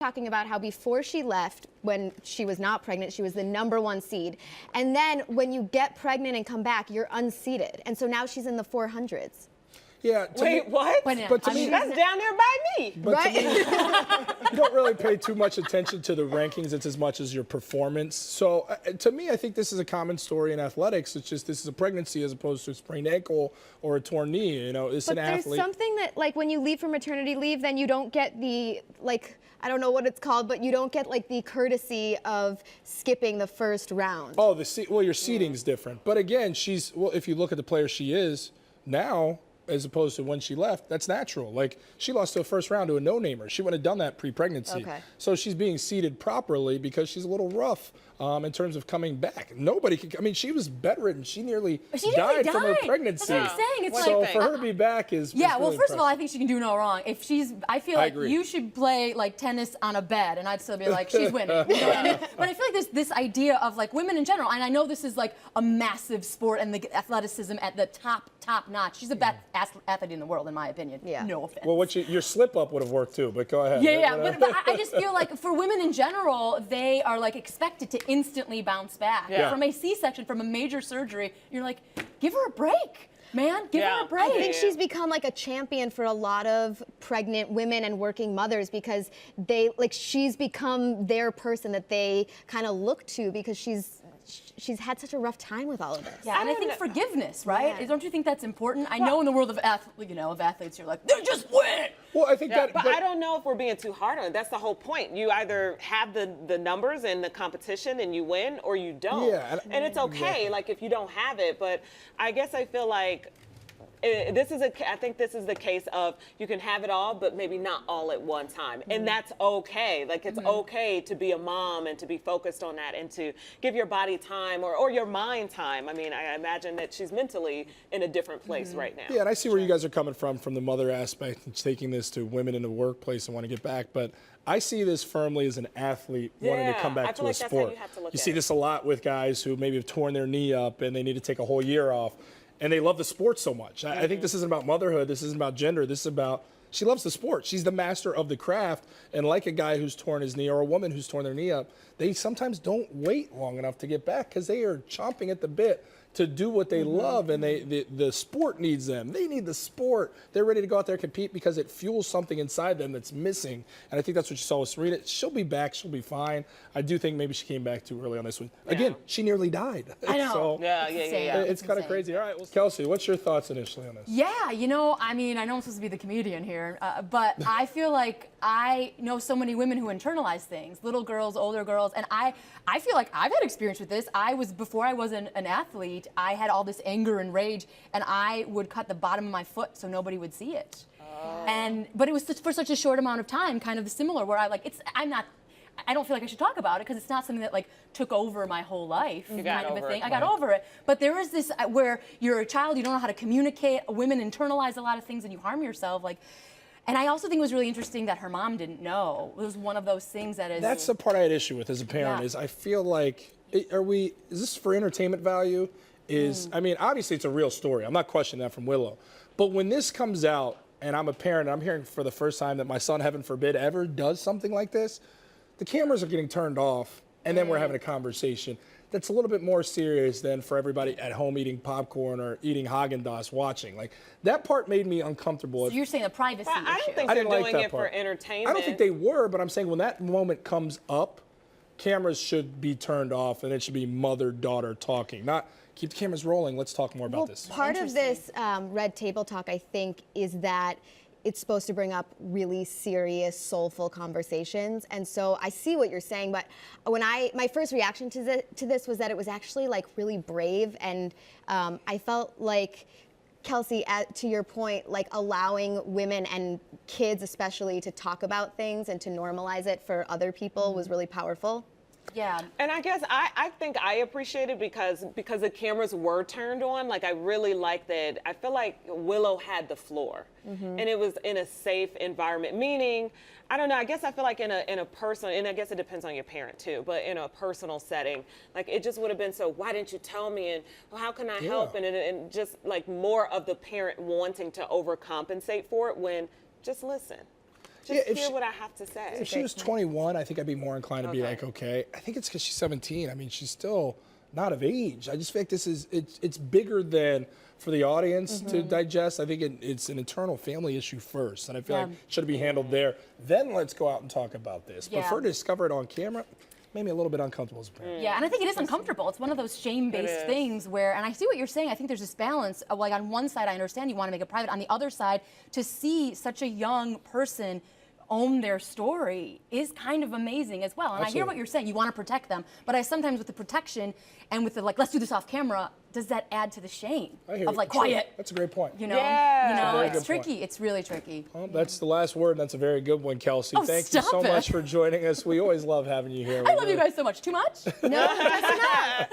talking about how before she left, when she was not pregnant, she was the #1 seed. And then when you get pregnant and come back, you're unseeded. And so now she's in the 400s. Yeah. Wait, what? But to me, that's down there by me. But right? to me, you don't really pay too much attention to the rankings. It's as much as your performance. So to me, I think this is a common story in athletics. It's just this is a pregnancy as opposed to a sprained ankle or a torn knee. You know, it's an athlete. But there's something that, like, when you leave for maternity leave, then you don't get the, like, I don't know what it's called, but you don't get, like, the courtesy of skipping the first round. Oh, well, your seating's different. But again, if you look at the player she is now, as opposed to when she left, that's natural. Like, she lost to a first round to a no-namer. She wouldn't have done that pre-pregnancy. Okay. So she's being seeded properly because she's a little rough in terms of coming back. Nobody could, I mean, she was bedridden. She nearly died from her pregnancy. That's what I'm saying. It's so like, for her to be back is yeah, well, really first of all, impressive. I think she can do no wrong. If she's, I feel like you should play like tennis on a bed, and I'd still be like, she's winning. You know what I mean? But I feel like this idea of like women in general, and I know this is like a massive sport and the athleticism at the top notch. She's the best athlete in the world, in my opinion. Yeah. No offense. Well, your slip up would have worked too, but go ahead. Yeah, but I just feel like for women in general, they are like expected to instantly bounce back. Yeah. From a C-section, from a major surgery, you're like, give her a break, man. Give her a break. I think she's become like a champion for a lot of pregnant women and working mothers because she's become their person that they kind of look to because she's had such a rough time with all of this. Yeah, and I think forgiveness, right? Yeah. Don't you think that's important? I know in the world of athletes, you're like, they just win. Well, I think that. But I don't know if we're being too hard on it. That's the whole point. You either have the numbers in the competition and you win, or you don't. Yeah, and it's okay, like if you don't have it. But I guess I feel like I think this is the case of you can have it all, but maybe not all at one time. And that's okay. Like, it's okay to be a mom and to be focused on that and to give your body time or your mind time. I mean, I imagine that she's mentally in a different place right now. Yeah, and I see where you guys are coming from the mother aspect and taking this to women in the workplace and want to get back. But I see this firmly as an athlete wanting to come back to a sport. That's how you have to look You at see it. this a lot with guys who maybe have torn their knee up and they need to take a whole year off. And they love the sport so much. I think this isn't about motherhood. This isn't about gender. This is about she loves the sport. She's the master of the craft. And like a guy who's torn his knee or a woman who's torn their knee up, they sometimes don't wait long enough to get back because they are chomping at the bit to do what they love, and the sport needs them. They need the sport. They're ready to go out there and compete because it fuels something inside them that's missing. And I think that's what you saw with Serena. She'll be back. She'll be fine. I do think maybe she came back too early on this one. Again, she nearly died. I know. So Yeah. it's kind of crazy. All right, well, Kelsey, what's your thoughts initially on this? Yeah, I mean, I know I'm supposed to be the comedian here, but I feel like I know so many women who internalize things, little girls, older girls, and I feel like I've had experience with this. Before I was an athlete, I had all this anger and rage, and I would cut the bottom of my foot so nobody would see it. But it was for such a short amount of time, kind of similar, where I don't feel like I should talk about it because it's not something that like took over my whole life, kind of a thing. I got over it. But there is this where you're a child, you don't know how to communicate. Women internalize a lot of things and you harm yourself. And I also think it was really interesting that her mom didn't know. It was one of those things that is. That's the part I had issue with as a parent. Is I feel like is this for entertainment value? I mean, obviously it's a real story. I'm not questioning that from Willow. But when this comes out and I'm a parent and I'm hearing for the first time that my son, heaven forbid, ever does something like this, the cameras are getting turned off and then we're having a conversation that's a little bit more serious than for everybody at home eating popcorn or eating Haagen-Dazs watching. Like, that part made me uncomfortable. So you're saying the privacy issue. I don't think I they're didn't like doing that it for part. entertainment. I don't think they were, but I'm saying when that moment comes up, cameras should be turned off and it should be mother-daughter talking, not keep the cameras rolling. Let's talk more about this. Part of this Red Table Talk, I think, is that it's supposed to bring up really serious, soulful conversations. And so I see what you're saying, but my first reaction to this was that it was actually like really brave, and I felt like, Kelsey, to your point, like allowing women and kids especially to talk about things and to normalize it for other people was really powerful. Yeah. And I guess I think I appreciate it because the cameras were turned on. Like, I really like that. I feel like Willow had the floor, and it was in a safe environment. Meaning, I don't know. I guess I feel like in a personal, and I guess it depends on your parent too. But in a personal setting, like, it just would have been so. Why didn't you tell me? And well, how can I help? And just like more of the parent wanting to overcompensate for it when just listen. if hear she- what I have to say. If she was 21, I think I'd be more inclined to be Okay. like, okay. I think it's because she's 17. I mean, she's still not of age. I just feel like it's bigger than for the audience to digest. I think it's an internal family issue first, and I feel like it should be handled there. Then let's go out and talk about this. But Yeah. for her to discover it on camera, made me a little bit uncomfortable as a parent. Yeah, and I think it is uncomfortable. It's one of those shame-based is. things where, and I see what you're saying. I think there's this balance of, like, on one side, I understand you want to make it private. On the other side, to see such a young person own their story is kind of amazing as well. And I hear Absolutely. what you're saying. You want to protect them, but I sometimes with the protection and with the like, let's do this off camera. Does that add to the shame I hear of you. like Sure. quiet? That's a great point. You know, Yeah. That's a very it's good point. tricky. It's really tricky. Well, that's the last word, and that's a very good one, Kelsey. Oh, Thank you so stop it. much for joining us. We always love having you here. I love you guys so much. Too much? No, just enough.